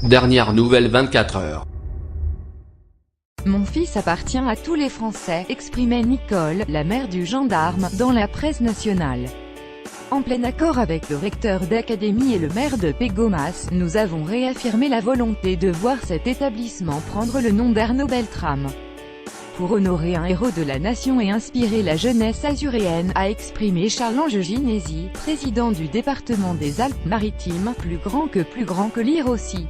Dernière nouvelle 24 heures. Mon fils appartient à tous les Français, exprimait Nicole, la mère du gendarme, dans la presse nationale. En plein accord avec le recteur d'académie et le maire de Pégomas, nous avons réaffirmé la volonté de voir cet établissement prendre le nom d'Arnaud Beltrame. Pour honorer un héros de la nation et inspirer la jeunesse azuréenne, a exprimé Charles-Ange Ginesi, président du département des Alpes-Maritimes, plus grand que lire aussi.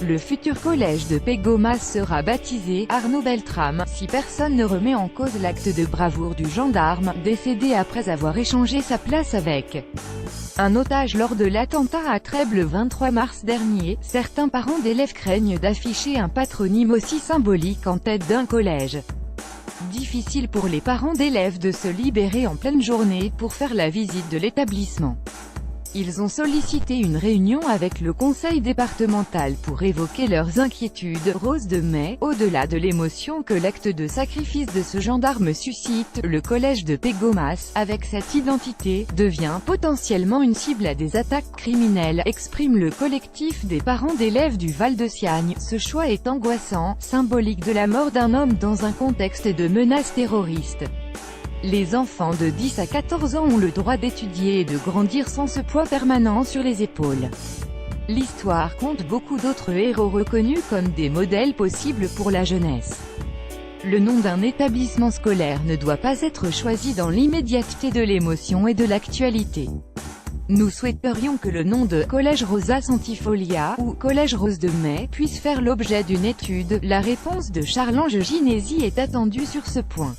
Le futur collège de Pégomas sera baptisé Arnaud Beltrame, si personne ne remet en cause l'acte de bravoure du gendarme, décédé après avoir échangé sa place avec un otage lors de l'attentat à Trèbes le 23 mars dernier. Certains parents d'élèves craignent d'afficher un patronyme aussi symbolique en tête d'un collège. Difficile pour les parents d'élèves de se libérer en pleine journée pour faire la visite de l'établissement. Ils ont sollicité une réunion avec le conseil départemental pour évoquer leurs inquiétudes. Rose de Mai, au-delà de l'émotion que l'acte de sacrifice de ce gendarme suscite, le collège de Pégomas, avec cette identité, devient potentiellement une cible à des attaques criminelles, exprime le collectif des parents d'élèves du Val-de-Siagne. Ce choix est angoissant, symbolique de la mort d'un homme dans un contexte de menace terroriste. Les enfants de 10 à 14 ans ont le droit d'étudier et de grandir sans ce poids permanent sur les épaules. L'histoire compte beaucoup d'autres héros reconnus comme des modèles possibles pour la jeunesse. Le nom d'un établissement scolaire ne doit pas être choisi dans l'immédiateté de l'émotion et de l'actualité. Nous souhaiterions que le nom de « Collège Rosa Santifolia » ou « Collège Rose de Mai » puisse faire l'objet d'une étude. La réponse de Charles-Ange Ginesi est attendue sur ce point.